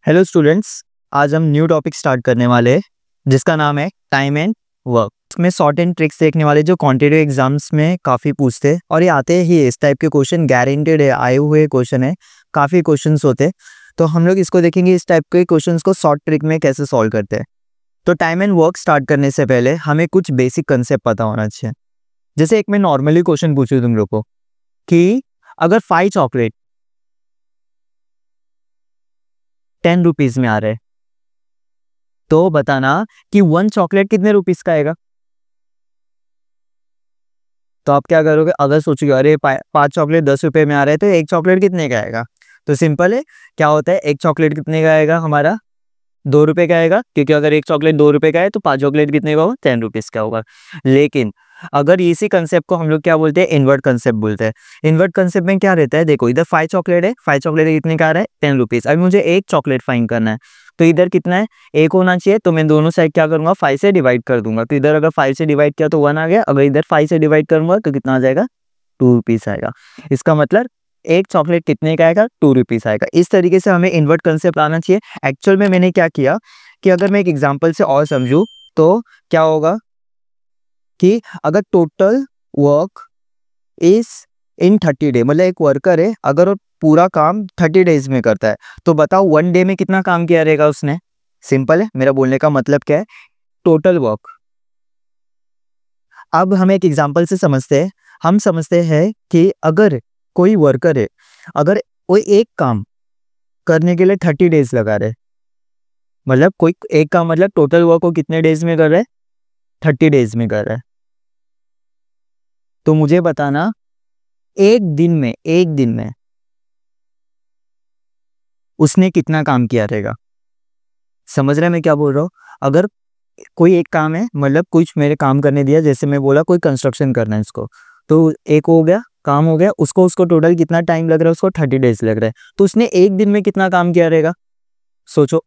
Hello students, आज हम new topic start करने वाले हैं जिसका नाम है टाइम एंड वर्क। इसमें शॉर्ट एंड ट्रिक्स देखने वाले जो कॉन्टिटिव एग्जाम्स में काफ़ी पूछते हैं और ये आते ही इस टाइप के क्वेश्चन गारंटेड है, आए हुए क्वेश्चन है, काफ़ी क्वेश्चंस होते हैं। तो हम लोग इसको देखेंगे इस टाइप के क्वेश्चंस को शॉर्ट ट्रिक में कैसे सॉल्व करते हैं। तो टाइम एंड वर्क स्टार्ट करने से पहले हमें कुछ बेसिक कंसेप्ट पता होना चाहिए। जैसे एक मैं नॉर्मली क्वेश्चन पूछूं तुम लोग को कि अगर 5 चॉकलेट 10 रुपीज में आ रहे तो बताना कि 1 चॉकलेट कितने रुपीस का आएगा। तो आप क्या करोगे, अगर सोचोगे अरे 5 चॉकलेट 10 रुपए में आ रहे हैं तो 1 चॉकलेट कितने का आएगा। तो सिंपल है, क्या होता है 1 चॉकलेट कितने का आएगा, हमारा 2 रुपए का आएगा, क्योंकि अगर 1 चॉकलेट 2 रुपए का है तो 5 चॉकलेट कितने का होगा, 10 रुपीज का होगा। लेकिन अगर इसी कंसेप्ट को हम लोग क्या बोलते हैं, इन्वर्ट कंसेप्ट बोलते हैं। इन्वर्ट कंसेप्ट में क्या रहता है, देखो इधर 5 चॉकलेट है, 5 चॉकलेट कितने का आ रहा है, 10 रुपीज। अभी मुझे 1 चॉकलेट फाइंड करना है तो इधर कितना है, 1 होना चाहिए। तो मैं दोनों साइड क्या करूंगा, 5 से डिवाइड कर दूंगा। तो इधर अगर 5 से डिवाइड किया तो 1 आ गया, अगर इधर 5 से डिवाइड करूंगा तो कितना आ जाएगा, 2 रुपीज आएगा। इसका मतलब 1 चॉकलेट कितने का आएगा, 2 रुपीज आएगा। इस तरीके से हमें इन्वर्ट कंसेप्ट लाना चाहिए। एक्चुअल में मैंने क्या किया कि अगर मैं एक एग्जांपल से और समझूं तो क्या होगा कि अगर total work is in 30 day, मतलब एक वर्कर है अगर वो पूरा काम 30 डेज में करता है तो बताओ 1 डे में कितना काम किया रहेगा उसने। सिंपल है, मेरा बोलने का मतलब क्या है, टोटल वर्क। अब हम एक एग्जांपल से समझते हैं। हम समझते हैं कि अगर कोई वर्कर है, अगर वो एक काम करने के लिए 30 डेज लगा रहे, मतलब कोई एक काम, मतलब टोटल वर्क को कितने डेज में कर रहा है, 30 डेज में कर रहा है। तो मुझे बताना एक दिन में उसने कितना काम किया रहेगा। समझ रहे हैं मैं क्या बोल रहा हूँ। अगर कोई एक काम है, मतलब कुछ मेरे काम करने दिया, जैसे मैं बोला कोई कंस्ट्रक्शन करना है इसको, तो एक हो गया, काम हो गया, उसको टोटल कितना टाइम लग रहा है, उसको 30 डेज लग रहा है। तो उसने एक दिन में कितना काम किया रहेगा, सोचो।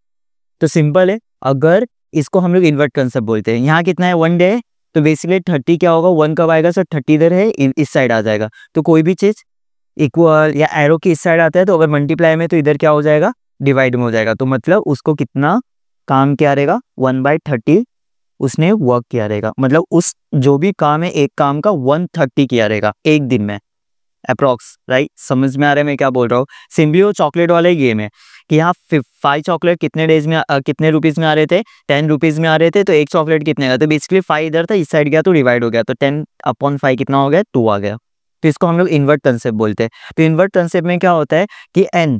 तो सिंपल है, अगर इसको हम लोग इन्वर्ट कंसेप्ट बोलते हैं। यहाँ कितना है, 1 डे है, तो बेसिकली 30 क्या होगा, 1 कब आएगा, सर 30 इधर है, इस साइड आ जाएगा। तो कोई भी चीज इक्वल या एरो की इस साइड आता है तो अगर मल्टीप्लाई में तो इधर क्या हो जाएगा, डिवाइड में हो जाएगा। तो मतलब उसको कितना काम किया रहेगा, 1/30 उसने वर्क किया रहेगा। मतलब उस जो भी काम है एक काम का 130 किया रहेगा एक दिन में अप्रोक्स। राइट, समझ में आ रहा है मैं क्या बोल रहा हूँ। सिम्बियो चॉकलेट वाला ही गेम है कि यहाँ 5 चॉकलेट कितने डेज में कितने रुपीज में आ रहे थे, 10 रुपीज में आ रहे थे। तो 1 चॉकलेट कितने का, तो बेसिकली 5 इधर था, इस साइड गया तो डिवाइड हो गया, तो 10/5 कितना हो गया, 2 आ गया। तो इसको हम लोग इन्वर्ट कंसेप्ट बोलते हैं। तो इन्वर्ट कंसेप्ट में क्या होता है कि n,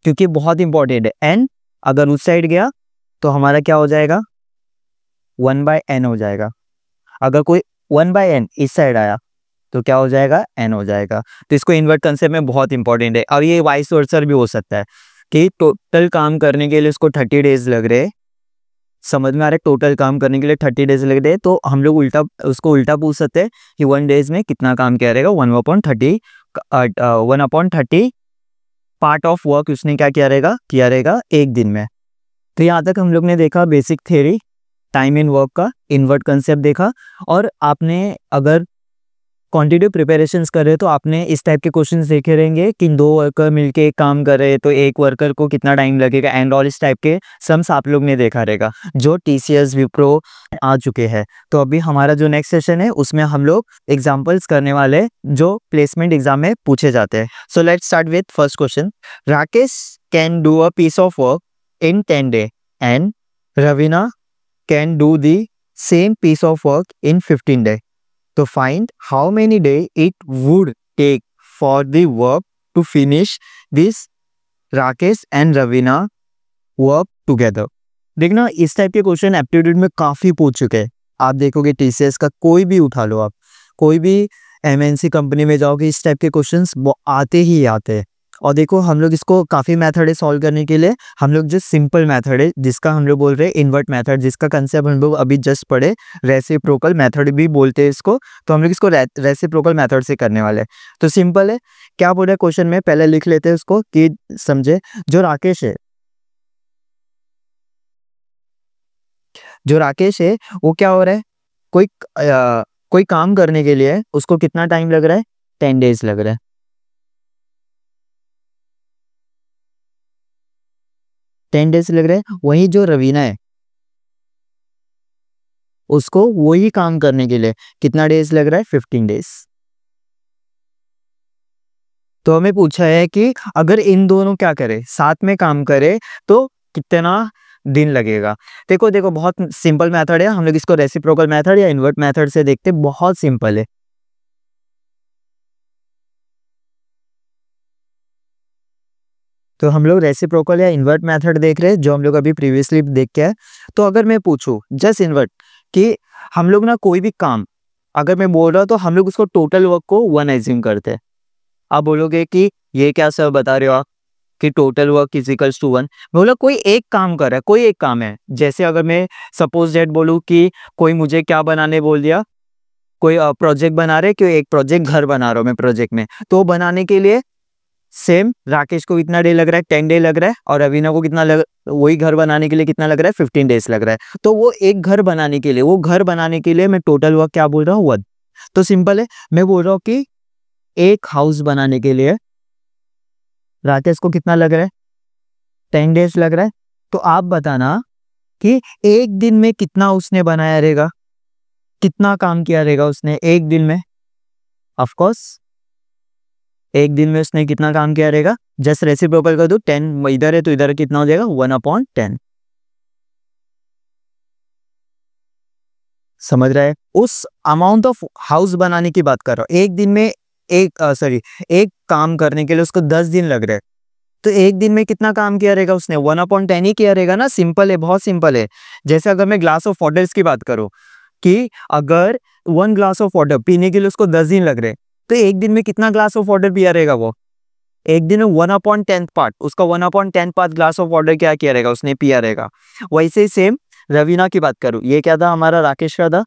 क्योंकि बहुत इंपॉर्टेंट है, n अगर उस साइड गया तो हमारा क्या हो जाएगा, 1/n हो जाएगा। अगर कोई 1/n इस साइड आया तो क्या हो जाएगा, n हो जाएगा। तो इसको इन्वर्ट कंसेप्ट में बहुत इंपॉर्टेंट है। अब ये वाइस वर्सा भी हो सकता है कि टोटल काम करने के लिए उसको 30 डेज लग रहे, समझ में आ रहा है, टोटल काम करने के लिए 30 डेज लग रहे, तो हम लोग उसको उल्टा पूछ सकते हैं कि 1 डेज में कितना काम किया रहेगा, 1/30 पार्ट ऑफ वर्क उसने क्या किया रहेगा एक दिन में। तो यहाँ तक हम लोग ने देखा basic theory time in work का, इन्वर्ट कंसेप्ट देखा। और आपने अगर क्वांटिटेटिव प्रिपरेशंस कर रहे तो आपने इस टाइप के क्वेश्चंस देखे रहेंगे कि 2 वर्कर मिलके एक काम कर रहे हैं तो एक वर्कर को कितना टाइम लगेगा एंड ऑल, इस टाइप के सम्स आप लोग ने देखा रहेगा जो टीसीएस विप्रो आ चुके हैं। तो अभी हमारा जो नेक्स्ट सेशन है उसमें हम लोग एग्जांपल्स करने वाले जो प्लेसमेंट एग्जाम में पूछे जाते हैं। So let's start with first question. Rakesh can do a piece of work in 10 day and Raveena can do the same piece of work in 15 day. तो find how many days it would take for the work to finish this Rakesh and Ravina work together। देखना इस type के question aptitude में काफी पूछ चुके हैं। आप देखोगे टीसीएस का कोई भी उठा लो, आप कोई भी एमएनसी कंपनी में जाओगे इस टाइप के क्वेश्चंस आते ही आते हैं। और देखो हम लोग इसको काफ़ी मेथड है सॉल्व करने के लिए। हम लोग जो सिंपल मेथड है जिसका हम लोग बोल रहे हैं इन्वर्ट मेथड, जिसका कंसेप्ट हम लोग अभी जस्ट पढ़े, रेसिप्रोकल मेथड भी बोलते हैं इसको। तो हम लोग इसको रेसिप्रोकल मेथड से करने वाले हैं। तो सिंपल है, क्या बोल रहे हैं क्वेश्चन में, पहले लिख लेते हैं उसको कि समझे। जो राकेश है वो क्या हो रहा है, कोई काम करने के लिए उसको कितना टाइम लग रहा है, 10 डेज लग रहा है। टेन डेज लग रहा है। वही जो रवीना है उसको वही काम करने के लिए कितना डेज लग रहा है? 15 डेज। तो हमें पूछा है कि अगर इन दोनों क्या करे, साथ में काम करे तो कितना दिन लगेगा। देखो देखो बहुत सिंपल मेथड है, हम लोग इसको रेसिप्रोकल मेथड या इन्वर्ट मेथड से देखते, बहुत सिंपल है। तो हम लोग रेसिप्रोकल या इन्वर्ट मेथड देख रहे हैं जो हम लोग अभी प्रीवियसली देख के आए। तो अगर मैं पूछूं जस्ट इन्वर्ट कि हम लोग ना कोई भी काम अगर मैं बोल रहा हूं तो हम लोग उसको टोटल वर्क को 1 एज्यूम करते हैं। आप बोलोगे कि ये क्या सर बता रहे हो आप कि total work is equals to 1। मैं बोला कोई एक काम कर रहा है, कोई एक काम है। जैसे अगर मैं सपोज दैट बोलूं कि कोई मुझे क्या बनाने बोल दिया, कोई प्रोजेक्ट बना रहे, कि एक प्रोजेक्ट घर बना रहा हूं मैं प्रोजेक्ट में, तो बनाने के लिए सेम राकेश को कितना डे लग रहा है? 10 डे लग रहा है। और रवीना को कितना लग, वही घर बनाने के लिए कितना लग रहा है? 15 डेज लग रहा है। तो वो एक घर बनाने के लिए, वो घर बनाने के लिए मैं टोटल वर्क क्या बोल रहा हूँ? 1। तो सिंपल है, मैं बोल रहा हूँ कि एक हाउस बनाने के लिए राकेश को कितना लग रहा है? 10 डेज लग रहा है। तो आप बताना कि एक दिन में कितना उसने बनाया रहेगा, कितना काम किया रहेगा उसने एक दिन में। ऑफ कोर्स एक दिन में उसने कितना काम किया रहेगा, जस्ट रेसिप्रोकल कर दो, 10 इधर है तो इधर कितना हो जाएगा? 1/10। समझ रहा है? उस अमाउंट ऑफ हाउस बनाने की बात कर रहा हूं। एक दिन में एक काम करने के लिए उसको 10 दिन लग रहे हैं, तो एक दिन में कितना काम किया रहेगा उसने? 1/10 ही किया रहेगा ना। सिंपल है, बहुत सिंपल है। जैसे अगर मैं ग्लास ऑफ वाटर की बात करूं कि अगर 1 ग्लास ऑफ वाटर पीने के लिए उसको 10 दिन लग रहे हैं, तो एक दिन में कितना ग्लास ऑफ वाटर पिया रहेगा वो? एक दिन में 1/10 पार्ट, उसका 1/10 पार्ट ग्लास ऑफ वाटर क्या किया रहेगा? उसने पिया रहेगा। वैसे ही सेम रवीना की बात करूं, ये क्या था? हमारा राकेश का था।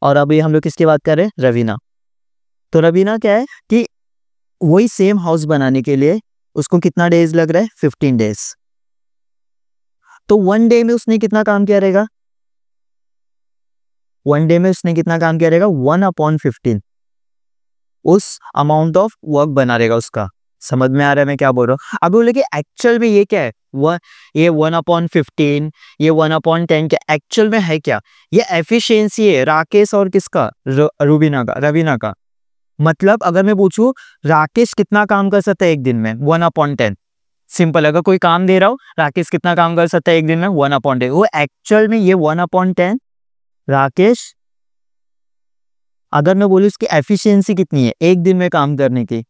और अभी हम लोग किसकी बात कर रहे हैं? रवीना। तो रवीना क्या है कि वही सेम हाउस बनाने के लिए उसको कितना डेज लग रहा है? 15 डेज। तो 1 डे में उसने कितना काम किया रहेगा? 1 डे में उसने कितना काम किया रहेगा? 1/15 उस अमाउंट ऑफ वर्क बना रहेगा उसका। समझ में आ रहा है मैं क्या बोल रहा हूँ? अब बोले कि एक्चुअल में ये क्या है? ये 1/15, ये 1/10 क्या एक्चुअल में है क्या? ये एफिशिएंसी है राकेश और किसका? रवीना का। मतलब अगर मैं पूछूं राकेश कितना काम कर सकता है एक दिन में? 1/10। सिंपल, अगर कोई काम दे रहा हो राकेश कितना काम कर सकता है एक दिन में? 1/10। वो एक्चुअल में ये 1/10 राकेश, अगर मैं बोलूं इसकी एफिशिएंसी कितनी है एक दिन में काम करने की,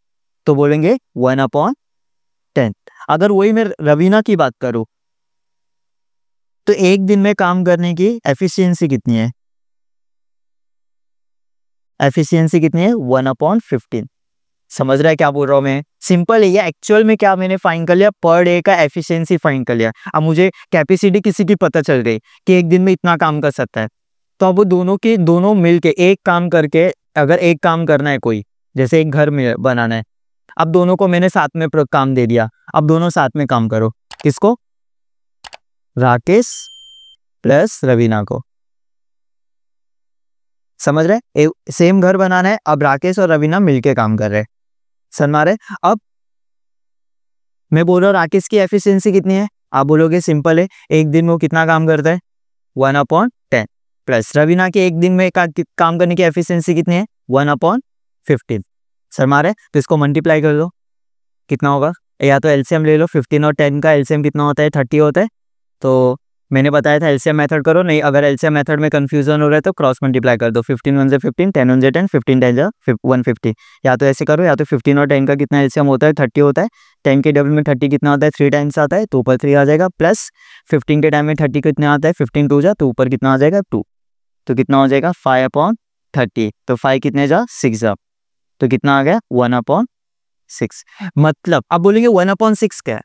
तो बोलेंगे 1/10। अगर वही मैं रवीना की बात करूं तो एक दिन में काम करने की एफिशिएंसी कितनी है? एफिशिएंसी कितनी है? 1/15। समझ रहा है क्या बोल रहा हूँ मैं? सिंपल है। ये एक्चुअल में क्या मैंने फाइंड कर लिया? पर डे का एफिशिएंसी फाइंड कर लिया। अब मुझे कैपेसिटी किसी की पता चल गई कि एक दिन में इतना काम कर सकता है, तो अब वो दोनों मिलके एक काम करके, अगर एक काम करना है कोई, जैसे एक घर में बनाना है, अब दोनों को मैंने साथ में काम दे दिया, अब दोनों साथ में काम करो। किसको? राकेश प्लस रवीना को। समझ रहे? सेम घर बनाना है, अब राकेश और रवीना मिलके काम कर रहे हैं। समझ रहे? अब मैं बोल रहा हूँ राकेश की एफिशिएंसी कितनी है? आप बोलोगे सिंपल है, एक दिन में वो कितना काम करता है? 1/10 प्लस रवीना के एक दिन में काम करने की एफिशिएंसी कितनी है? 1/15। शर्मा रहे? तो इसको मल्टीप्लाई कर दो, कितना होगा? या तो एलसीएम ले लो, 15 और 10 का एलसीएम कितना होता है? 30 होता है। तो मैंने बताया था एलसीएम मेथड करो, नहीं अगर एलसीएम मेथड में कंफ्यूजन हो रहा है तो क्रॉस मल्टीप्लाई कर दो। 15 1 से 15, 10 1 से 10, 15 10 जा 150। या तो ऐसे करो, या तो 15 और 10 का कितना एलसीएम होता है? 30 होता है। 10 के डबल में 30 कितना आता है? 3 टाइम्स आता है, तो ऊपर 3 आ जाएगा। प्लस 15 के टाइम में 30 कितना आता है? 15 2 जा, तो ऊपर कितना आ जाएगा? 2। तो कितना हो जाएगा? 5/30। तो 5 कितने जा? 6 जा, तो कितना आ गया? 1/6। मतलब अब बोलेंगे 1/6 क्या है?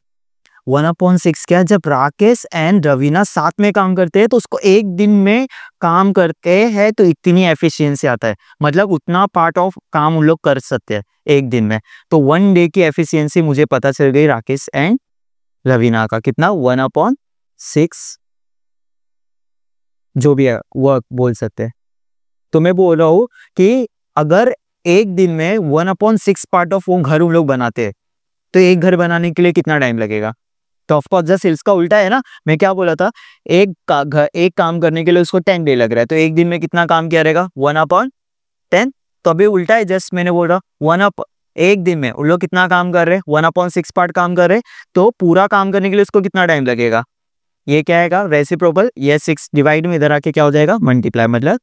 1/6 क्या? जब राकेश एंड रवीना साथ में काम करते हैं तो उसको एक दिन में काम करते हैं तो इतनी एफिशिएंसी आता है, मतलब उतना पार्ट ऑफ काम उन लोग कर सकते हैं एक दिन में। तो 1 डे की एफिशिएंसी मुझे पता चल गई राकेश एंड रवीना का कितना? 1/6 जो भी है वर्क बोल सकते हैं। तो मैं बोल रहा हूं कि अगर एक दिन में 1/6 पार्ट ऑफ वो घर उन लोग बनाते हैं, तो एक घर बनाने के लिए कितना टाइम लगेगा? तो ऑफकोर्स जस्ट इसका उल्टा है ना, मैं क्या बोला था, एक काम करने के लिए उसको 10 डे लग रहा है, तो एक दिन में कितना काम किया रहेगा? 1/10। तो अभी उल्टा है, जस्ट मैंने बोल रहा एक दिन में उन लोग कितना काम कर रहे हैं? 1/6 पार्ट काम कर रहे हैं, तो पूरा काम करने के लिए उसको कितना टाइम लगेगा? ये क्या आएगा? रेसिप्रोकल। ये 6 डिवाइड में इधर आके क्या हो जाएगा? मल्टीप्लाई, मतलब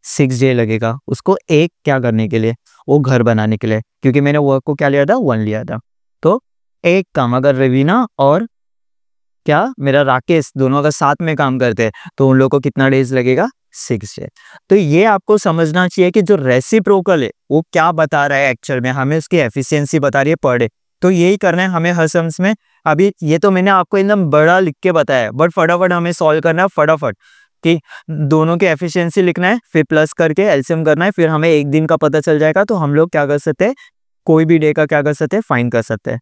6 डे लगेगा उसको एक क्या करने के लिए? वो घर बनाने के लिए, क्योंकि मैंने वर्क को क्या लिया था? 1 लिया था। तो एक काम अगर रवीना और क्या मेरा राकेश दोनों अगर साथ में काम करते हैं तो उन लोगों को कितना डेज लगेगा? 6 डे। तो ये आपको समझना चाहिए कि जो रेसिप्रोकल है वो क्या बता रहा है एक्चुअल में, हमें उसकी एफिशिएंसी बता रही है पर डे। तो यही करना है हमें हर सम्स में। अभी ये तो मैंने आपको एकदम बड़ा लिख के बताया, बट फटाफट हमें सॉल्व करना है, फटाफट कि दोनों की एफिशिएंसी लिखना है, फिर प्लस करके एलसीएम करना है, फिर हमें एक दिन का पता चल जाएगा, तो हम लोग क्या कर सकते हैं? कोई भी डे का क्या कर सकते हैं? फाइंड कर सकते हैं।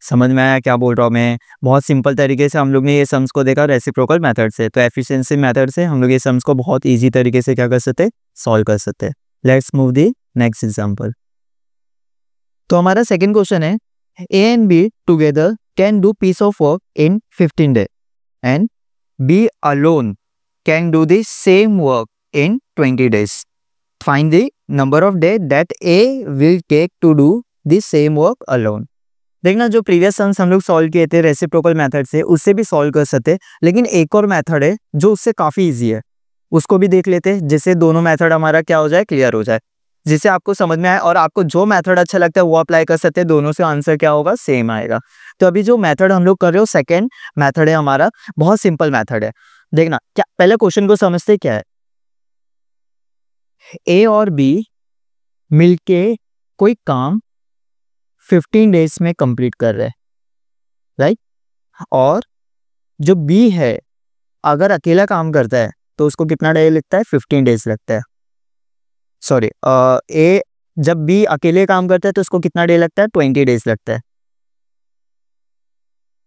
समझ में आया क्या बोल रहा हूँ मैं? बहुत सिंपल तरीके से हम लोग ने ये सम्स को देखा रेसिप्रोकल मेथड से, तो एफिशिएंसी मेथड से हम लोग ये सम्स को बहुत इजी तरीके से क्या कर सकते हैं? सॉल्व कर सकते हैं। Let's move the next example. तो हमारा सेकंड क्वेश्चन है, A and B together can do piece of work in 15 day and B alone can do the same work in 20 days. Find the number of days that A will take to do the same work alone. देखना, जो previous sums हम लोग solve किए थे reciprocal method से, उससे भी solve कर सकते, लेकिन एक और मेथड है जो उससे काफ़ी इजी है, उसको भी देख लेते हैं, जिससे दोनों मेथड हमारा क्या हो जाए? क्लियर हो जाए, जिससे आपको समझ में आए और आपको जो मेथड अच्छा लगता है वो अप्लाई कर सकते हैं, दोनों से आंसर क्या होगा? सेम आएगा। तो अभी जो मेथड हम लोग कर रहे हो सेकेंड मेथड है हमारा, बहुत सिंपल मेथड है। देखना, क्या पहले क्वेश्चन को समझते क्या है? ए और बी मिलके कोई काम 15 डेज में कंप्लीट कर रहे हैं, राइट? और जो बी है अगर अकेला काम करता है तो उसको कितना डे लगता है? 15 डेज लगता है। सॉरी, ए जब बी अकेले काम करता है तो उसको कितना डे लगता है? 20 डेज लगता है,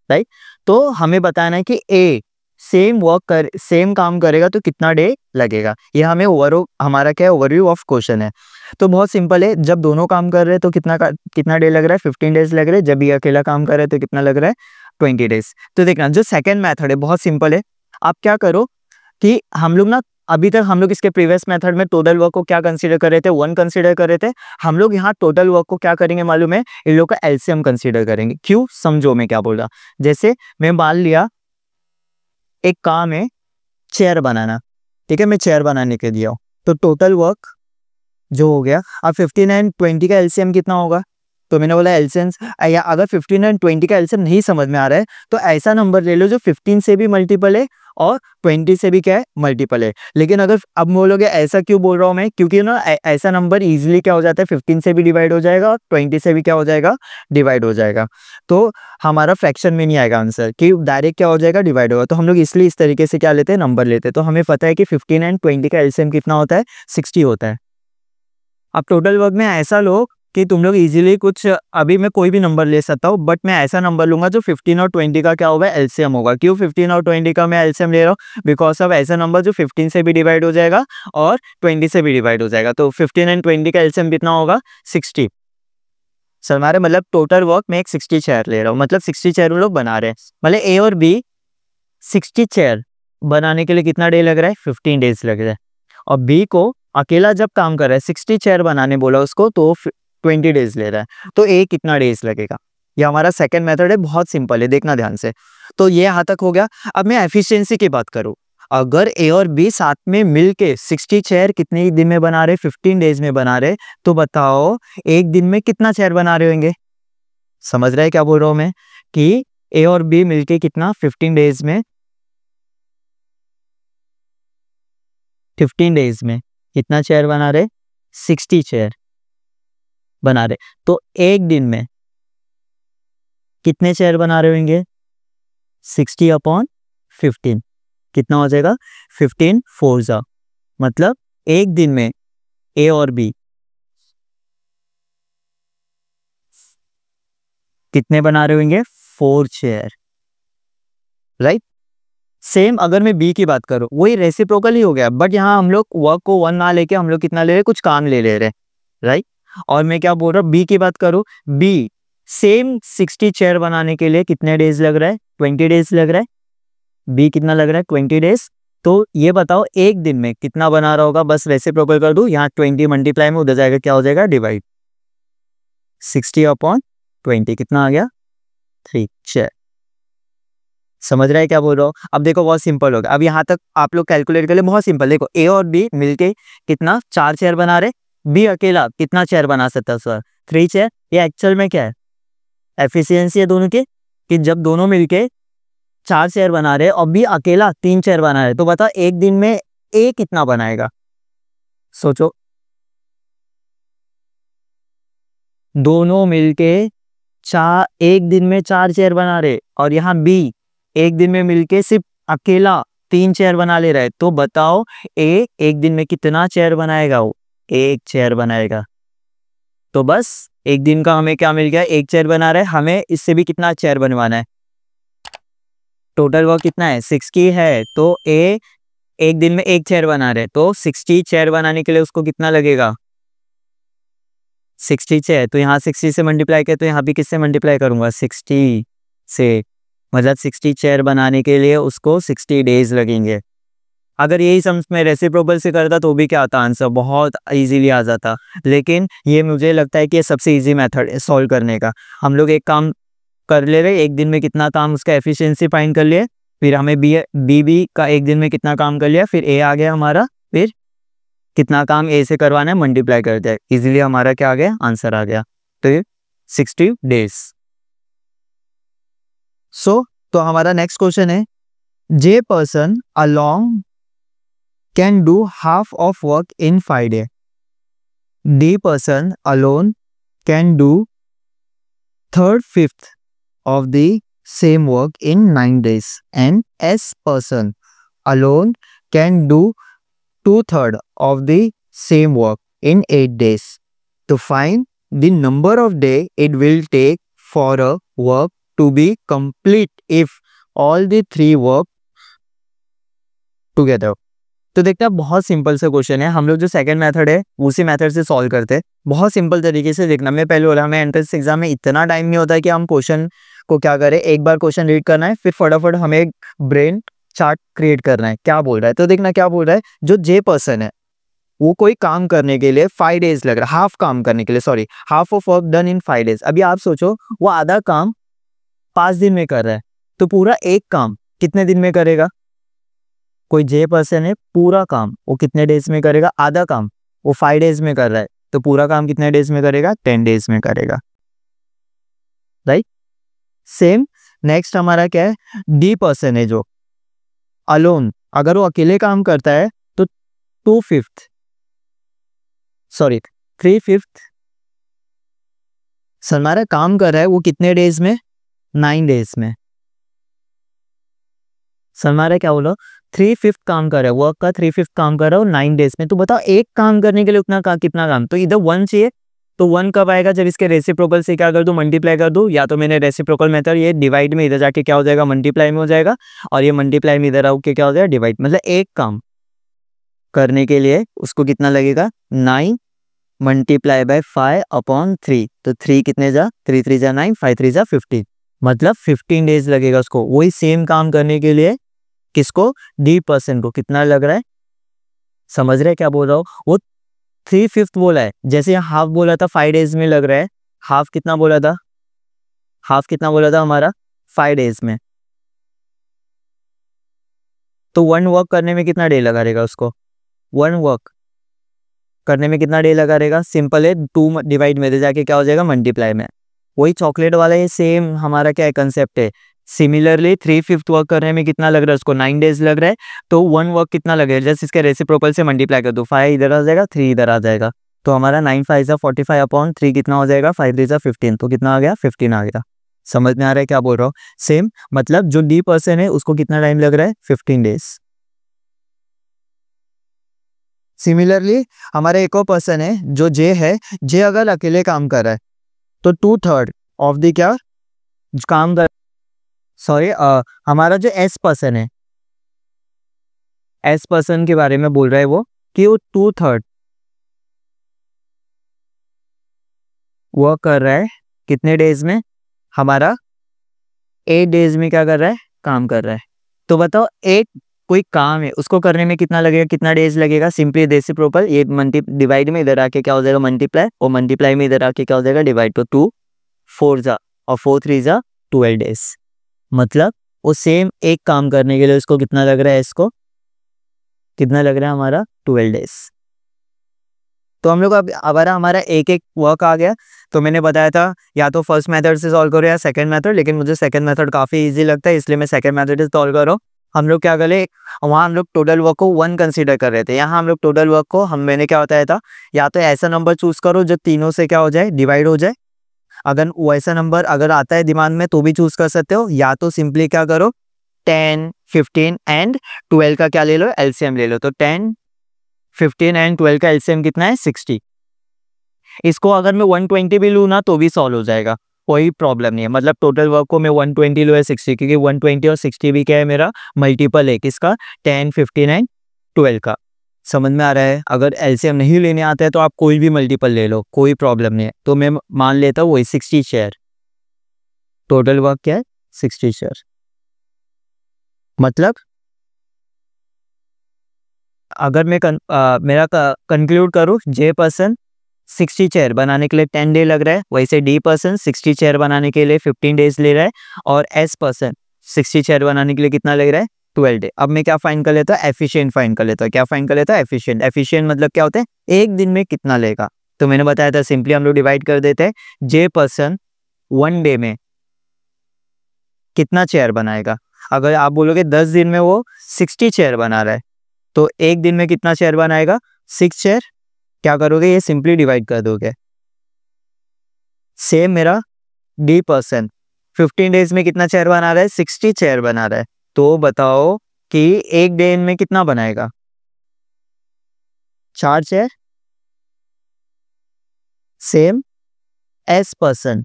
राइट? तो हमें बताना है कि ए सेम काम करेगा तो कितना डे लगेगा। ये हमें हमारा क्या है? ओवरव्यू ऑफ क्वेश्चन है। तो बहुत सिंपल है, जब दोनों काम कर रहे हैं तो कितना डे लग रहा है? 15 डेज लग रहे हैं। जब ये अकेला काम कर रहे हैं तो कितना लग रहा है? 20 डेज। तो देखना, जो सेकंड मेथड है बहुत सिंपल है। आप क्या करो कि हम लोग ना, अभी तक हम लोग इसके प्रीवियस मेथड में टोटल वर्क को क्या कंसीडर कर रहे थे? 1 कंसीडर कर रहे थे। हम लोग यहाँ टोटल वर्क को क्या करेंगे मालूम है? इन लोग का एलसीएम कंसीडर करेंगे। क्यों? समझो मैं क्या बोल रहा। जैसे मैं मान लिया एक काम है चेयर बनाना, ठीक है, मैं चेयर बनाने के दिया हूँ, तो टोटल वर्क जो हो गया, अब 15 एंड 20 का एलसीएम कितना होगा? तो मैंने बोला एलसीएम, या अगर 15 एंड 20 का एलसीएम नहीं समझ में आ रहा है तो ऐसा नंबर ले लो जो 15 से भी मल्टीपल है और 20 से भी क्या है? मल्टीपल है। लेकिन अगर अब बोलोगे ऐसा क्यों बोल रहा हूँ मैं? क्योंकि ना ऐसा नंबर इजीली क्या हो जाता है? 15 से भी डिवाइड हो जाएगा और 20 से भी क्या हो जाएगा? डिवाइड हो जाएगा। तो हमारा फ्रैक्शन में नहीं आएगा आंसर, कि डायरेक्ट क्या हो जाएगा? डिवाइड होगा। तो हम लोग इसलिए इस तरीके से क्या लेते हैं? नंबर लेते हैं। तो हमें पता है कि 15 एंड 20 का एलसीएम कितना होता है? 60 होता है। अब टोटल वर्क में ऐसा लो कि तुम लोग इजीली कुछ, अभी मैं कोई भी नंबर ले सकता हूँ, बट मैं ऐसा नंबर लूंगा जो 15 और 20 का क्या होगा? एलसीएम होगा। क्यों 15 और 20 का मैं एलसीएम ले रहा हूँ? बिकॉज ऑफ ऐसा नंबर जो 15 से भी डिवाइड हो जाएगा और 20 से भी डिवाइड हो जाएगा। तो 15 एंड 20 का एलसीएम कितना होगा? 60। सर हमारे मतलब टोटल वर्क में एक 60 चेयर ले रहा हूँ, मतलब 60 चेयर लोग बना रहे हैं। मतलब ए और बी 60 चेयर बनाने के लिए कितना डे लग रहा है? 15 डेज लग रहा है। और बी को अकेला जब काम कर रहा है, 60 चेयर बनाने बोला उसको, तो 20 डेज ले रहा है। तो ए कितना डेज लगेगा? ये हमारा सेकंड मेथड है, बहुत सिंपल है, देखना ध्यान से। तो ये यहाँ तक हो गया। अब मैं एफिशिएंसी की बात करूँ, अगर ए और बी साथ में मिलके 60 चेयर कितने दिन में बना रहे? 15 डेज में बना रहे। तो बताओ एक दिन में कितना चेयर बना रहे होंगे? समझ रहे हैं क्या बोल रहा हूँ मैं? कि ए और बी मिलके कितना 15 डेज में, 15 डेज में कितना चेयर बना रहे? 60 चेयर बना रहे। तो एक दिन में कितने चेयर बना रहे होंगे? 60/15 कितना हो जाएगा? 15 4 जा, मतलब एक दिन में ए और बी कितने बना रहे होंगे? 4 चेयर, राइट? सेम अगर मैं बी की बात करूं, वही रेसिप्रोकल ही हो गया, बट यहाँ हम लोग वर्क को 1 ना लेके हम लोग कितना ले रहे हैं? कुछ काम ले रहे हैं। राइट। और मैं क्या बोल रहा हूँ, बी की बात करूँ, बी सेम 60 चेयर बनाने के लिए कितने डेज लग रहा है, 20 डेज लग रहा है। बी कितना लग रहा है, 20 डेज। तो ये बताओ एक दिन में कितना बना रहा होगा, बस रेसिप्रोकल कर दूं, यहाँ 20 मल्टीप्लाई में उधर जाएगा, क्या हो जाएगा, डिवाइड। 60/20 कितना आ गया, 3 चेयर। समझ रहा है क्या बोल रहा हूँ। अब देखो बहुत सिंपल होगा, अब यहाँ तक आप लोग कैलकुलेट कर ले, बहुत सिंपल। देखो ए और बी मिलके कितना 4 चेयर बना रहे, बी अकेला कितना चेयर बना सकता है सर, 3 चेयर। ये एक्चुअल में क्या है, एफिशिएंसी है दोनों की, कि जब दोनों मिलके 4 चेयर बना रहे और बी अकेला 3 चेयर बना रहे, तो बता एक दिन में ए कितना बनाएगा। सोचो, दोनों मिलके एक दिन में 4 चेयर बना रहे और यहाँ बी एक दिन में मिलके सिर्फ अकेला 3 चेयर बना ले रहा है, तो बताओ ए एक दिन में कितना चेयर बनाएगा, वो 1 चेयर बनाएगा। तो बस एक दिन का हमें क्या मिल गया, 1 चेयर बना रहे, हमें इससे भी कितना चेयर बनवाना है, टोटल वर्क कितना है, 60 है। तो ए एक दिन में 1 चेयर बना रहे, तो 60 चेयर बनाने के लिए उसको कितना लगेगा, 60 चेयर। तो यहाँ 60 से मल्टीप्लाई किया, तो यहाँ भी किससे मल्टीप्लाई करूंगा, 60 से। मतलब 60 चेयर बनाने के लिए उसको 60 डेज लगेंगे। अगर यही सम में रेसिप्रोकल से करता तो भी क्या आता, आंसर बहुत इजीली आ जाता। लेकिन ये मुझे लगता है कि ये सबसे इजी मेथड है सॉल्व करने का। हम लोग एक काम कर ले रहे, एक दिन में कितना काम, उसका एफिशिएंसी फाइंड कर लिए, फिर हमें बी का एक दिन में कितना काम कर लिया, फिर ए आ गया हमारा, फिर कितना काम ए से करवाना है मल्टीप्लाई कर दिया, इजीली हमारा क्या आ गया, आंसर आ गया। तो ये 60 डेज। तो हमारा नेक्स्ट क्वेश्चन है, J person along can do half of work in 5 days, D person alone can do 3/5 of the same work in 9 days, and S person alone can do 2/3 of the same work in 8 days. To find the number of days it will take for a work to be complete if all the 3 work together. तो देखते हैं, बहुत simple सा question है। हम लोग जो second method है उसी मेथड से सॉल्व करते हैं, बहुत सिंपल तरीके से देखना। मैं पहले बोला, हमें एंट्रेंस एग्जाम में इतना टाइम नहीं होता है कि हम क्वेश्चन को क्या करें, एक बार क्वेश्चन रीड करना है, फिर फटाफट हमें एक ब्रेन चार्ट क्रिएट करना है, क्या बोल रहा है। तो देखना क्या बोल रहा है, जो जे पर्सन है वो कोई काम करने के लिए 5 days लग रहा है, हाफ काम करने के लिए, sorry, half of work done in 5 days। अभी आप सोचो, वो आधा काम 5 दिन में कर रहा है, तो पूरा एक काम कितने दिन में करेगा। कोई जे पर्सन है, पूरा काम वो कितने डेज में करेगा, आधा काम वो 5 days में कर रहा है, तो पूरा काम कितने डेज में करेगा, 10 days में करेगा, राइट। सेम नेक्स्ट हमारा क्या है, डी पर्सन है जो अलोन, अगर वो अकेले काम करता है तो 3/5 हमारा काम कर रहा है, वो कितने डेज में, 9 days में। हमारा क्या बोलो, 3/5 काम कर रहा है, वर्क का 3/5 काम कर रहा है 9 days में। तो बताओ एक काम करने के लिए उतना कितना काम, तो इधर 1 चाहिए, तो 1 कब आएगा, जब इसके रेसिप्रोकल से क्या कर दूं, मल्टीप्लाई कर दूं। या तो मैंने रेसिप्रोकल मेथड, ये डिवाइड में इधर जाके क्या हो जाएगा, मल्टीप्लाई में हो जाएगा, और ये मल्टीप्लाई में इधर आके क्या हो जाएगा, डिवाइड। मतलब एक काम करने के लिए उसको कितना लगेगा, 9 मल्टीप्लाई बाय 5/3। तो 3 कितने जा, 3 3 जा 9, 5 3 जा 15, मतलब 15 डेज लगेगा उसको वही सेम काम करने के लिए। किसको, डी पर्सन को कितना लग रहा है, समझ रहे क्या बोल रहा हूँ। वो 3/5 बोला है, जैसे यहाँ हाफ बोला था 5 days में लग रहा है, हाफ कितना बोला था, हमारा 5 days में। तो 1 वर्क करने में कितना डे लगा रहेगा उसको, 1 वर्क करने में कितना डे लगा रहेगा, सिंपल है, 2 डिवाइड में जाके क्या हो जाएगा, मल्टीप्लाई में। वही चॉकलेट वाला ये सेम हमारा क्या है, कंसेप्ट है। सिमिलरली 3/5 वर्क करने में कितना लग रहा है उसको, 9 days लग रहा है, तो 1 वर्क कितना लगेगा, जस्ट इसके रेसिप्रोकल से मल्टीप्लाई कर दो, 5 इधर आ जाएगा, 3 इधर आ जाएगा, तो हमारा 9 5 जा 45/3 कितना हो जाएगा, 5 3 जा 15, तो कितना आ गया, 15 आ गया। समझ में आ रहा है क्या बोल रहा हूँ। सेम मतलब जो डी पर्सन है उसको कितना टाइम लग रहा है, 15 days। सिमिलरली हमारा एक और पर्सन है जो जे है, जे अगर अकेले काम कर रहा है तो 2/3 ऑफ द क्या काम कर, सॉरी हमारा जो एस पर्सन है, एस पर्सन के बारे में बोल रहा है वो, कि वो 2/3 वर्क कर रहा है कितने डेज में, हमारा 8 डेज में क्या कर रहा है, काम कर रहा है। तो बताओ एक कोई काम है उसको करने में कितना लगेगा, कितना डेज लगेगा। सिंपली रेसिप्रोकल, ये मल्टी डिवाइड में इधर आके क्या हो जाएगा मल्टीप्लाई, और मल्टीप्लाई में इधर आके क्या हो जाएगा डिवाइड। तो 2 4 जा और 4 3 जा 12 डेज। मतलब वो सेम एक काम करने के लिए उसको कितना लग रहा है, इसको कितना लग रहा है हमारा 12 डेज। तो हम लोग अब हमारा एक एक वर्क आ गया। तो मैंने बताया था या तो फर्स्ट मेथड से सॉल्व करो या सेकंड मेथड, लेकिन मुझे सेकंड मेथड काफ़ी इजी लगता है, इसलिए मैं सेकंड मेथड से सॉल्व करो। हम लोग क्या करें, वहाँ हम लोग टोटल वर्क को 1 कंसीडर कर रहे थे, यहाँ हम लोग टोटल वर्क को मैंने क्या बताया था, या तो ऐसा नंबर चूज करो जो तीनों से क्या हो जाए, डिवाइड हो जाए। अगर वैसा नंबर अगर आता है दिमाग में तो भी चूज कर सकते हो, या तो सिंपली क्या करो 10 15 एंड 12 का क्या ले लो, एलसीएम ले लो। तो 10 15 एंड 12 का एलसीएम कितना है, 60। इसको अगर मैं 120 भी लूँ ना तो भी सॉल्व हो जाएगा, कोई प्रॉब्लम नहीं है। मतलब टोटल वर्क को मैं 120 लूँ या 60, क्योंकि 120 और 60 भी क्या है, मेरा मल्टीपल है किसका, 10 15 एंड 12 का। समझ में आ रहा है। अगर एलसीएम नहीं लेने आता है तो आप कोई भी मल्टीपल ले लो, कोई प्रॉब्लम नहीं है। तो मैं मान लेता हूँ वही 60 शेयर, टोटल वर्क क्या है 60 शेयर। मतलब अगर मैं मेरा कंक्लूड करूँ, जे पर्सन 60 चेयर बनाने के लिए 10 डे लग रहा है, वैसे डी पर्सन 60 चेयर बनाने के लिए 15 डेज ले रहा है, और एस पर्सन 60 चेयर बनाने के लिए कितना लग रहा है, 12 डे। अब मैं क्या फाइंड कर लेता हूँ, एफिशिएंट फाइंड कर लेता हूँ। क्या फाइंड कर लेता है, एफिशिएंट। एफिशिएंट मतलब क्या होता है, एक दिन में कितना लेगा। तो मैंने बताया था सिंपली हम लोग डिवाइड कर देते हैं, जे पर्सन 1 डे में कितना चेयर बनाएगा। अगर आप बोलोगे 10 दिन में वो 60 चेयर बना रहा है, तो एक दिन में कितना चेयर बनाएगा, 6 चेयर। क्या करोगे, ये सिंपली डिवाइड कर दोगे। सेम मेरा डी पर्सन 15 डेज में कितना चेयर बना रहा है, 60 चेयर बना रहा है। तो बताओ कि एक डे में कितना बनाएगा, 4 chair. Same S person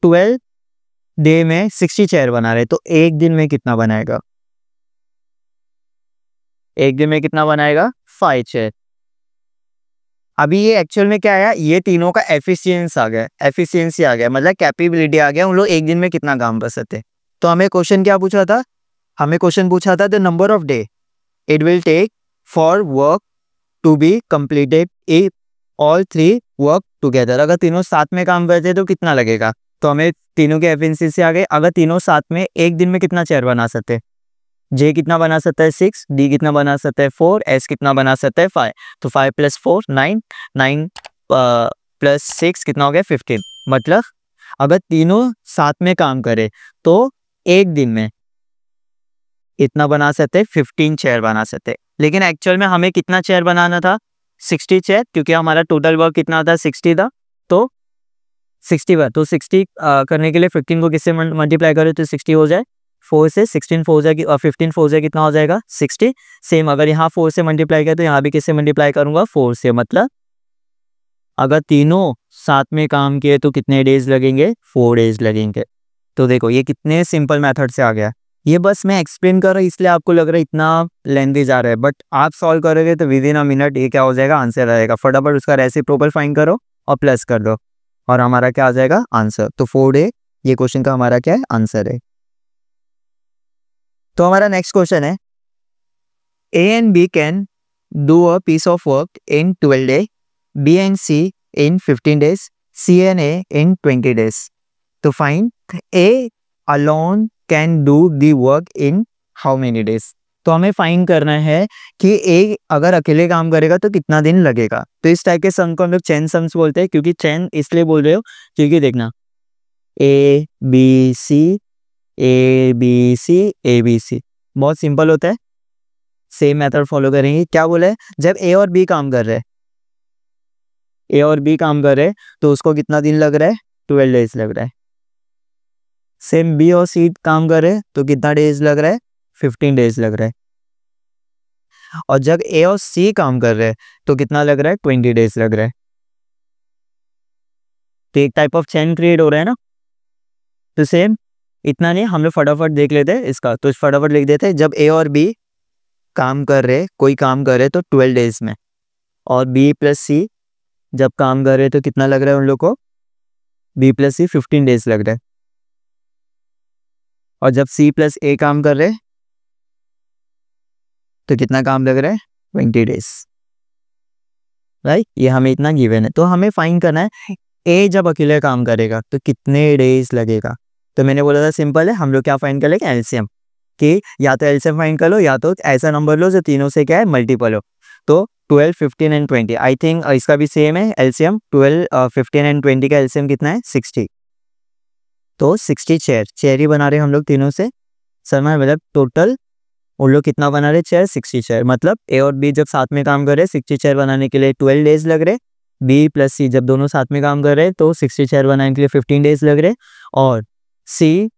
12 day में 60 चेयर बना रहे हैं, तो एक दिन में कितना बनाएगा, एक दिन में कितना बनाएगा, 5 चेयर। अभी ये एक्चुअल में क्या आया, ये तीनों का एफिशिएंसी आ गया, एफिशिएंसी आ गया, मतलब कैपेबिलिटी आ गया, उन लोग एक दिन में कितना काम कर सकते हैं। तो हमें क्वेश्चन क्या पूछा था, हमें क्वेश्चन पूछा था the number of day it will take for work to be completed if all 3 work together. अगर तीनों साथ में काम करते हैं तो कितना लगेगा। तो हमें तीनों के एफिशिएंसी आ गए। अगर तीनों साथ में एक दिन में कितना चेयर बना सकते हैं, जे कितना बना सकता है 6, डी कितना बना सकता है 4, एस कितना बना सकता है 5। तो 5 + 4 9, 9 + 6 कितना हो गया 15। मतलब अगर तीनों साथ में काम करे तो एक दिन में इतना बना सकते हैं, 15 चेयर बना सकते हैं। लेकिन एक्चुअल में हमें कितना चेयर बनाना था, 60 चेयर, क्योंकि हमारा टोटल वर्क कितना था 60 था। तो 60 बार, तो 60 करने के लिए 15 को किससे मल्टीप्लाई करें तो 60 हो जाए, 4 से 16 4 जाएगी, और 15 4 से कितना हो जाएगा 60। सेम अगर यहाँ 4 से मल्टीप्लाई किया तो यहाँ भी किससे मल्टीप्लाई करूंगा, 4 से। मतलब अगर तीनों साथ में काम किए तो कितने डेज लगेंगे, 4 डेज लगेंगे। तो देखो ये कितने सिंपल मेथड से आ गया। ये बस मैं एक्सप्लेन कर रहा हूँ इसलिए आपको लग रहा है इतना लेंथी जा रहा है, बट आप सॉल्व करोगे तो विद इन अ मिनट ये क्या हो जाएगा, आंसर आएगा। फटाफट उसका रेसिप्रोकल फाइंड करो और प्लस कर दो, और हमारा क्या आ जाएगा, आंसर। तो 4 डे ये क्वेश्चन का हमारा क्या है, आंसर है। तो हमारा नेक्स्ट क्वेश्चन है, A and B can do a piece of work in 12 day, B and C in 15 days, C and A in 20 days. तो find A alone can do the work in how many days. तो हमें find करना है कि ए अगर अकेले काम करेगा तो कितना दिन लगेगा। तो इस टाइप के सम को हम लोग चेन सम्स बोलते हैं, क्योंकि चेन इसलिए बोल रहे हो क्योंकि देखना A B C A B C A B C बहुत सिंपल होता है, सेम मेथड फॉलो करेंगे। क्या बोला है, जब ए और बी काम कर रहे हैं, ए और बी काम कर रहे हैं तो उसको कितना दिन लग रहा है, 12 डेज लग रहा है। सेम बी और सी काम कर रहे हैं तो कितना डेज लग रहा है, 15 डेज लग रहा है। और जब ए और सी काम कर रहे हैं तो कितना लग रहा है, 20 डेज लग रहा है। तो एक टाइप ऑफ चेन क्रिएट हो रहा है ना। तो सेम इतना नहीं, हम लोग फटाफट देख लेते हैं इसका। तो फटाफट लिख देते हैं, जब ए और बी काम कर रहे, कोई काम कर रहे तो 12 डेज में, और बी प्लस सी जब काम कर रहे तो कितना लग रहा है उन लोग को, बी प्लस सी 15 डेज लग रहा है, और जब सी प्लस ए काम कर रहे हैं तो कितना काम लग रहा है 20 डेज, राइट। ये हमें इतना गिवन है, तो हमें फाइंड करना है ए जब अकेले काम करेगा तो कितने डेज लगेगा। तो मैंने बोला था सिंपल है, हम लोग क्या फाइंड कर लेंगे एलसीएम, कि या तो एलसीएम फाइंड कर लो या तो ऐसा नंबर लो जो तीनों से क्या है मल्टीपल हो। तो 12, 15 एंड 20, आई थिंक इसका भी सेम है एलसीएम। 12, 15 एंड 20 का एलसीएम कितना है 60, तो 60 चेयर ही बना रहे हम लोग तीनों से। सर मैं मतलब टोटल उन लोग कितना बना रहे चेयर 60 चेयर, मतलब ए और बी जब साथ में काम कर रहे 60 चेयर बनाने के लिए 12 डेज लग रहे, बी प्लस सी जब दोनों साथ में काम कर रहे तो 60 चेयर बनाने के लिए 15 डेज लग रहे, और सी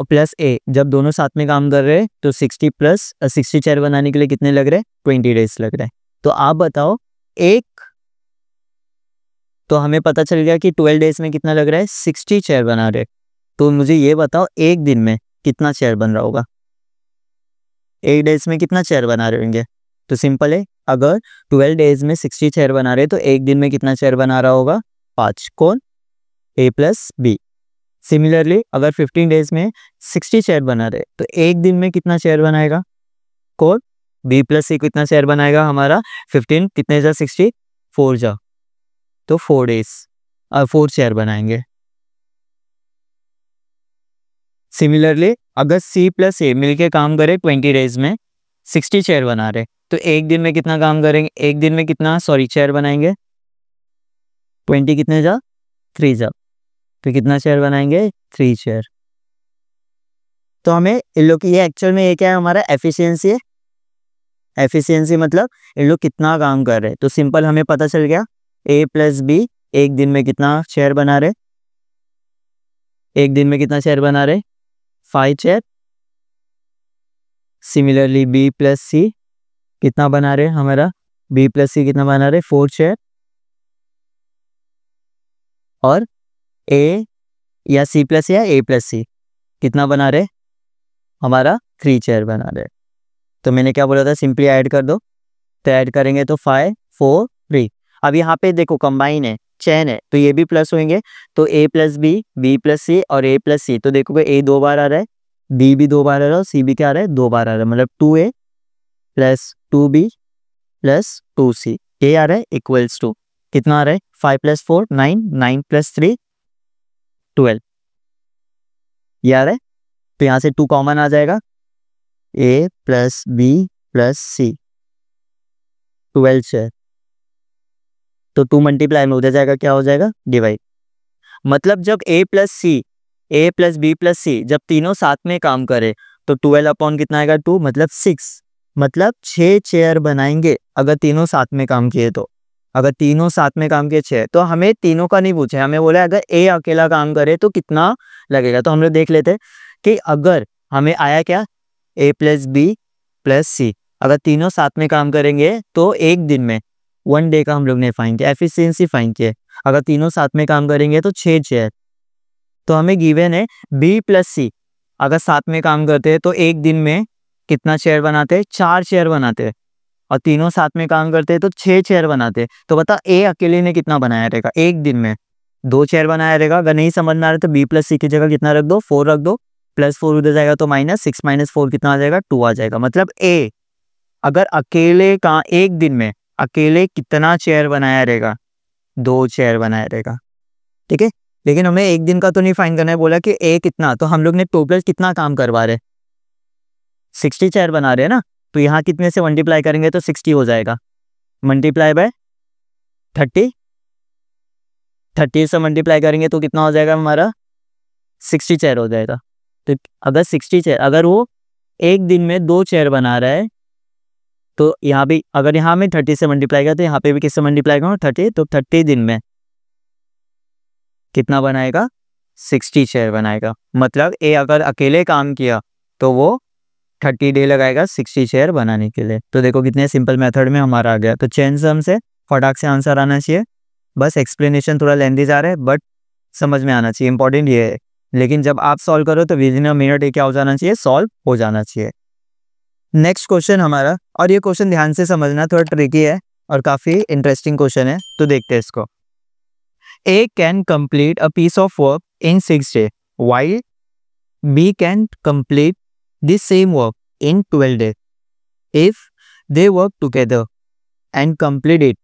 प्लस ए जब दोनों साथ में काम कर रहे तो 60 प्लस 60 चेयर बनाने के लिए कितने लग रहे 20 डेज लग रहे। तो आप बताओ एक, तो हमें पता चल गया कि 12 डेज में कितना लग रहा है 60 चेयर बना रहे। तो मुझे ये बताओ एक दिन में कितना चेयर बन रहा होगा, एक डेज में कितना चेयर बना रहे होंगे। तो सिंपल है, अगर 12 डेज में 60 चेयर बना रहे तो एक दिन में कितना चेयर बना रहा होगा 5, कौन ए प्लस बी। सिमिलरली अगर 15 डेज में 60 चेयर बना रहे तो एक दिन में कितना चेयर बनाएगा, कौन बी प्लस सी कितना चेयर बनाएगा हमारा 15 कितने जा 60 4 जा, तो 4 डेज 4 चेयर बनाएंगे। सिमिलरली अगर सी प्लस ए मिलके काम करे 20 डेज में 60 चेयर बना रहे तो एक दिन में कितना काम करेंगे, एक दिन में कितना चेयर बनाएंगे 20 कितने जा 3 जा, तो कितना चेयर बनाएंगे 3 चेयर। तो हमें इन लोग की ये एक्चुअल में ये क्या है हमारा एफिशिएंसी है, एफिशिएंसी मतलब इन लोग कितना काम कर रहे हैं। तो सिंपल हमें पता चल गया ए प्लस बी एक दिन में कितना चेयर बना रहे, एक दिन में कितना चेयर बना रहे 5 चेयर। सिमिलरली बी प्लस सी कितना बना रहे हमारा, बी प्लस सी कितना बना रहे 4 चेयर, और ए या सी प्लस या ए प्लस सी कितना बना रहे हमारा 3 चेयर बना रहे। तो मैंने क्या बोला था सिंपली ऐड कर दो, तो ऐड करेंगे तो 5 4 3। अब यहाँ पे देखो कंबाइन है चेन है तो ये भी प्लस होंगे, तो ए प्लस बी प्लस सी और ए प्लस सी, तो देखोगे ए 2 बार आ रहा है, बी भी 2 बार आ रहा है और सी भी क्या आ रहा है 2 बार आ रहा है, मतलब 2a plus 2b plus 2c ये आ रहा है इक्वल्स टू कितना आ रहा है 5 प्लस 4 9, 9 प्लस 3 12 ये आ रहा है। तो यहाँ से 2 कॉमन आ जाएगा, ए प्लस बी प्लस सी 12 चेयर, तो 2 मल्टीप्लाई में उधर जाएगा क्या हो जाएगा डिवाइड। मतलब जब ए प्लस सी ए प्लस बी प्लस सी जब तीनों साथ में काम करे तो 12 अपॉन कितना आएगा 2 मतलब 6, मतलब 6 चेयर बनाएंगे अगर तीनों साथ में काम किए तो। अगर तीनों साथ में काम किए 6, तो हमें तीनों का नहीं पूछा, हमें बोला अगर ए अकेला काम करे तो कितना लगेगा। तो हम लोग देख लेते कि अगर हमें आया क्या ए प्लस बी प्लस सी, अगर तीनों साथ में काम करेंगे तो एक दिन में 1 डे का हम लोग ने फाइंड किया, एफिशिएंसी फाइंड किया। अगर तीनों साथ में काम करेंगे तो 6 चेयर, तो हमें गिवन है बी प्लस सी अगर साथ में काम करते हैं तो एक दिन में कितना चेयर बनाते हैं 4 चेयर बनाते हैं, और तीनों साथ में काम करते हैं तो 6 चेयर बनाते हैं। तो बता ए अकेले ने कितना बनाया रहेगा एक दिन में 2 चेयर बनाया रहेगा। अगर नहीं समझ में आ रहा तो बी प्लस सी की जगह कितना रख दो 4 रख दो, प्लस 4 उधर जाएगा तो माइनस 6 माइनस 4 कितना आ जाएगा 2 आ जाएगा। मतलब ए अगर अकेले का एक दिन में अकेले कितना चेयर बनाया रहेगा 2 चेयर बनाया रहेगा, ठीक है। लेकिन हमें एक दिन का तो नहीं फाइंड करना है, बोला कि ए कितना, तो हम लोग ने टोटल कितना काम करवा रहे 60 चेयर बना रहे हैं ना, तो यहाँ कितने से मल्टीप्लाई करेंगे तो 60 हो जाएगा, मल्टीप्लाई बाय 30 से मल्टीप्लाई करेंगे तो कितना हो जाएगा हमारा 60 चेयर हो जाएगा। तो अगर 60 चेयर अगर वो एक दिन में 2 चेयर बना रहा है तो यहाँ भी अगर यहाँ में 30 से मल्टीप्लाई किया तो यहाँ पे भी किससे मल्टीप्लाई करूँ 30, तो 30 दिन में कितना बनाएगा 60 चेयर बनाएगा। मतलब ए अगर अकेले काम किया तो वो 30 डे लगाएगा 60 चेयर बनाने के लिए। तो देखो कितने सिंपल मेथड में हमारा आ गया। तो चेन सम से फटाक से आंसर आना चाहिए, बस एक्सप्लेनेशन थोड़ा लेंथी जा रहा है बट समझ में आना चाहिए, इंपॉर्टेंट ये है। लेकिन जब आप सॉल्व करो तो विद इन अ मिनट ये क्या हो जाना चाहिए सॉल्व हो जाना चाहिए। नेक्स्ट क्वेश्चन हमारा, और ये क्वेश्चन ध्यान से समझना थोड़ा ट्रिकी है और काफ़ी इंटरेस्टिंग क्वेश्चन है, तो देखते हैं इसको। A can complete a piece of work in 6 days, while B can complete the same work in 12 days. If they work together and complete it,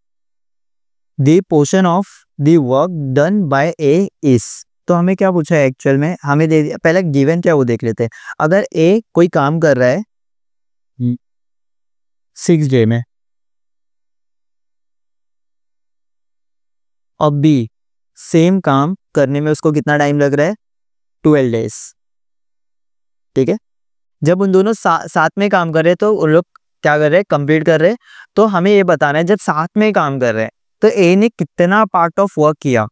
the portion of the work done by A is. तो हमें क्या पूछा है actual में, हमें दे दिया, पहले given क्या वो देख लेते हैं। अगर A कोई काम कर रहा है 6 डे में और B सेम काम करने में उसको कितना टाइम लग रहा है, 12 डेज। ठीक है, जब उन दोनों साथ में काम कर रहे हैं तो उन लोग क्या कर रहे हैं, कंप्लीट कर रहे हैं। तो हमें ये बताना है जब साथ में काम कर रहे हैं तो ए ने कितना पार्ट ऑफ वर्क किया,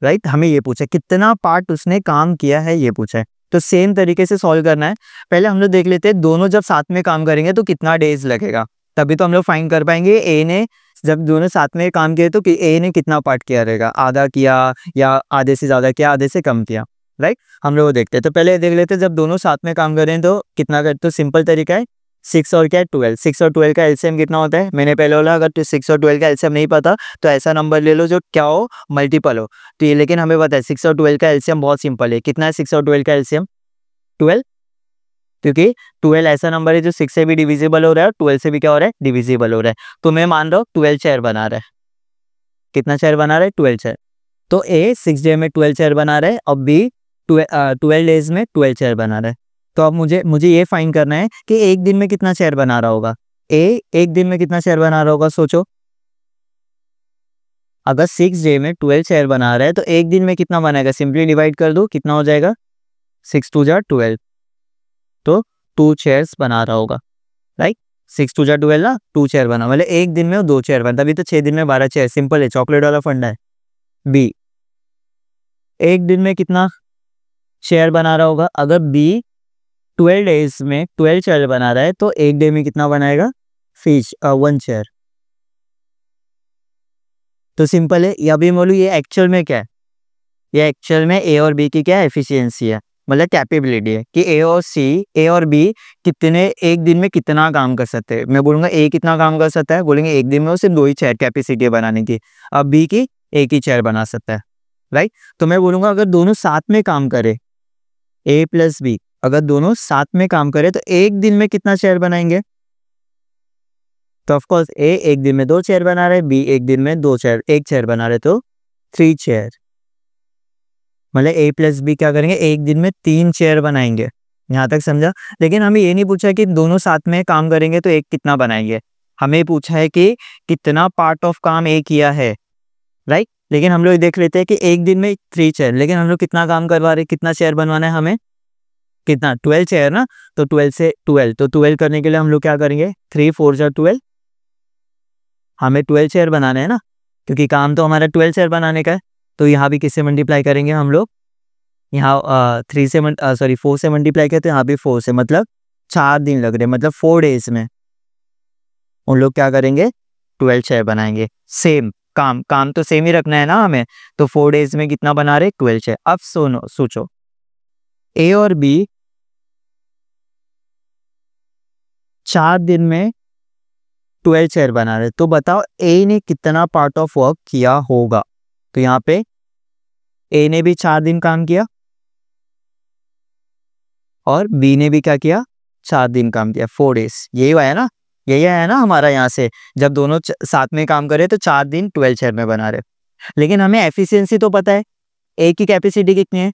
राइट। हमें ये पूछा कितना पार्ट उसने काम किया है, ये पूछा है। तो सेम तरीके से सॉल्व करना है। पहले हम लोग देख लेते हैं दोनों जब साथ में काम करेंगे तो कितना डेज लगेगा, तभी तो हम लोग फाइंड कर पाएंगे ए ने जब दोनों साथ में काम किए तो ए ने कितना पार्ट किया रहेगा, आधा किया या आधे से ज़्यादा किया, आधे से कम किया, राइट। हम लोग देखते हैं। तो पहले देख लेते हैं जब दोनों साथ में काम करें तो कितना कर, तो सिंपल तरीका है 6 और क्या 12, 6 और 12 का एलसीएम कितना होता है। मैंने पहले बोला अगर 6 और 12 का एलसीएम नहीं पता तो ऐसा नंबर ले लो जो क्या हो, मल्टीपल हो। तो ये लेकिन हमें पता है 6 और 12 का एलसीएम बहुत सिंपल है। कितना है 6 और 12 का एलसीएम, 12, क्योंकि 12 ऐसा नंबर है जो 6 से भी डिविजिबल हो रहा है और 12 से भी क्या हो रहा है, डिविजिबल हो रहा है। तो मैं मान रहा हूँ 12 चेयर बना रहा है। कितना चेयर बना रहा है, 12 चेयर। तो ए 6 डे में 12 चेयर बना रहा है और बी 12 डेज में 12 चेयर बना रहा है। तो अब मुझे ये फाइंड करना है कि एक दिन में कितना चेयर बना रहा होगा। ए एक दिन में कितना चेयर बना रहा होगा, सोचो। अगर 6 डे में 12 चेयर बना रहा है तो एक दिन में कितना बनाएगा, सिंपली डिवाइड कर दो, कितना हो जाएगा 6 2 जा 12, तो 2 चेयर्स बना रहा होगा, राइट। 6 2 जा 12 ना, 2 चेयर बना, मतलब एक दिन में वो 2 चेयर बना, तभी तो 6 दिन में 12 चेयर, सिंपल है, चॉकलेट वाला फंडा है। बी एक दिन में कितना चेयर बना रहा होगा, अगर बी 12 डेज में 12 चेयर बना रहा है तो एक डे में कितना बनाएगा, 1 चेयर। तो सिंपल है। या भी बोलूँ ये एक्चुअल में क्या है, ये एक्चुअल में ए और बी की क्या एफिशिएंसी है, मतलब कैपेबिलिटी है कि ए और बी कितने एक दिन में कितना काम कर सकते हैं। मैं बोलूँगा ए कितना काम कर सकता है, बोलेंगे एक दिन में वो सिर्फ 2 ही चेयर कैपेसिटी है बनाने की, अब बी की एक ही चेयर बना सकता है, राइट। तो मैं बोलूँगा अगर दोनों साथ में काम करे, ए प्लस बी अगर दोनों साथ में काम करे तो एक दिन में कितना चेयर बनाएंगे। तो ऑफकोर्स ए एक दिन में 2 चेयर बना रहे, बी एक दिन में 1 चेयर बना रहे, तो 3 चेयर, मतलब ए प्लस बी क्या करेंगे, एक दिन में 3 चेयर बनाएंगे। यहाँ तक समझा। लेकिन हमें ये नहीं पूछा कि दोनों साथ में काम करेंगे तो एक कितना बनाएंगे, हमें पूछा है कि कितना पार्ट ऑफ काम ए किया है, राइट। लेकिन हम लोग देख लेते हैं कि एक दिन में 3 चेयर, लेकिन हम लोग कितना काम करवा रहे हैं, कितना चेयर बनवाना है हमें, कितना 12 चेयर ना, तो 12 से 12, तो 12 करने के लिए हम लोग क्या करेंगे, 3 4 जा 12, हमें 12 चेयर बनाना है ना, क्योंकि काम तो हमारा 12 चेयर बनाने का है। तो यहाँ भी किससे मल्टीप्लाई करेंगे हम लोग, यहाँ 4 से मल्टीप्लाई करते हैं, यहाँ भी 4 से, मतलब 4 दिन लग रहे, मतलब 4 डेज में उन लोग क्या करेंगे, 12 चेयर बनाएंगे। सेम काम तो सेम ही रखना है ना हमें, तो 4 डेज में कितना बना रहे, 12 चेयर। अब सोचो ए और बी 4 दिन में 12 चेयर बना रहे, तो बताओ ए ने कितना पार्ट ऑफ वर्क किया होगा। तो यहाँ पे ए ने भी 4 दिन काम किया और बी ने भी क्या किया, 4 दिन काम किया, 4 डेज। यही आया ना हमारा यहाँ से, जब दोनों साथ में काम करे तो 4 दिन 12 चेयर में बना रहे। लेकिन हमें एफिशिएंसी तो पता है, ए की कैपेसिटी कितनी है,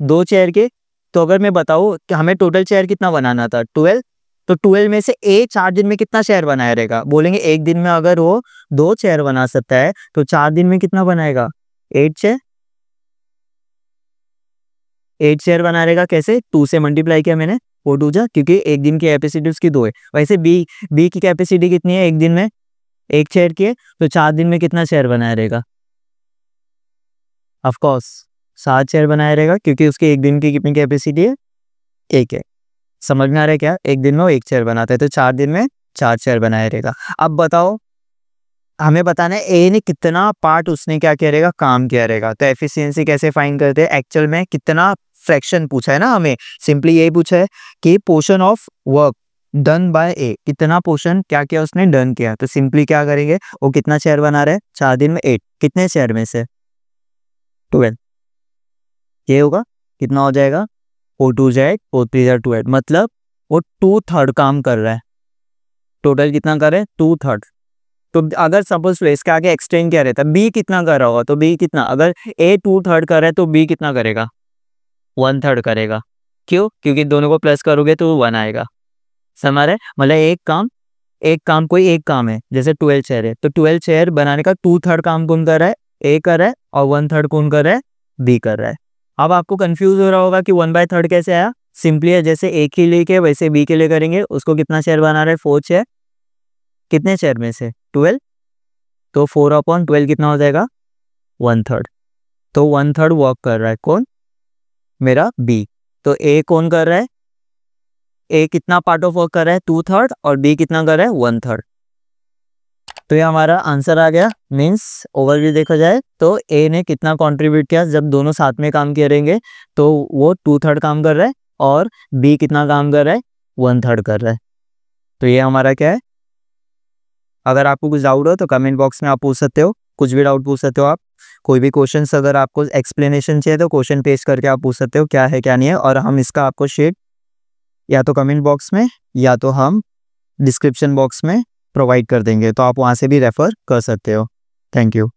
2 चेयर के। तो अगर मैं बताऊँ कि हमें टोटल चेयर कितना बनाना था, 12, तो 12 में से ए 4 दिन में कितना चेयर बनाया रहेगा, बोलेंगे एक दिन में अगर वो 2 चेयर बना सकता है तो 4 दिन में कितना बनाएगा, 8 चेयर। 8 चेयर बना रहेगा, कैसे, 2 से मल्टीप्लाई किया मैंने, 4 2 जा, क्योंकि एक दिन की कैपेसिटी उसकी 2 है। वैसे बी की कैपेसिटी कितनी है, एक दिन में 1 चेयर की है, तो 4 दिन में कितना चेयर बनाया रहेगा, ऑफकोर्स 7 चेयर बनाया रहेगा, क्योंकि उसके एक दिन की कितनी कैपेसिटी है, 1 है। समझ में आ रहा है क्या, एक दिन में वो 1 चेयर बनाता है, तो 4 दिन में 4 चेयर बनाया रहेगा। अब बताओ हमें बताना है ए ने कितना पार्ट उसने क्या किया रहेगा, काम किया रहेगा। तो एफिशिएंसी कैसे फाइंड करते हैं, एक्चुअल में कितना फ्रैक्शन पूछा है ना हमें, सिंपली यही पूछा है कि portion of work done by A, कितना पोर्शन क्या किया उसने, डन किया। तो सिंपली क्या करेंगे, वो कितना चेयर बना रहा है, 4 दिन में 8, कितने चेयर में से 12। ये होगा कितना हो जाएगा, 4 2 8 4 3 2 8, मतलब वो 2/3 काम कर रहा है। टोटल कितना करे, 2/3। तो अगर सपोज इसके आगे एक्सटेंड क्या रहता है, बी कितना कर रहा होगा, तो बी कितना, अगर ए 2/3 कर रहा है तो बी कितना करेगा, 1/3 करेगा। क्यों, क्योंकि दोनों को प्लस करोगे तो 1 आएगा। समझ रहे, मतलब एक काम कोई एक काम है, जैसे 12 चेयर है, तो 12 चेयर बनाने का 2/3 काम कौन कर रहा है, ए कर रहा है, और 1/3 कौन कर रहा है, बी कर रहा है। अब आपको कंफ्यूज हो रहा होगा कि 1/3 कैसे आया, सिंपली है, जैसे ए के लिए के वैसे बी के लिए करेंगे। उसको कितना चेयर बना रहा है, 4 चेयर, कितने चेयर में से 12, तो 4/12 कितना हो जाएगा, 1/3। तो 1/3 वर्क कर रहा है कौन, मेरा बी। तो ए कौन कर रहा है, ए कितना पार्ट ऑफ वर्क कर रहा है, 2/3, और बी कितना कर रहा है, 1/3। तो ये हमारा आंसर आ गया। मीन्स ओवरव्यू देखा जाए तो ए ने कितना कंट्रीब्यूट किया, जब दोनों साथ में काम करेंगे तो वो 2/3 काम कर रहा है, और बी कितना काम कर रहा है, 1/3 कर रहा है। तो ये हमारा क्या है। अगर आपको कुछ डाउट हो तो कमेंट बॉक्स में आप पूछ सकते हो, कुछ भी डाउट पूछ सकते हो आप। कोई भी क्वेश्चन, अगर आपको एक्सप्लेनेशन चाहिए तो क्वेश्चन पेस्ट करके आप पूछ सकते हो क्या है क्या नहीं है, और हम इसका आपको शेड या तो कमेंट बॉक्स में या तो हम डिस्क्रिप्शन बॉक्स में प्रोवाइड कर देंगे, तो आप वहाँ से भी रेफ़र कर सकते हो। Thank you.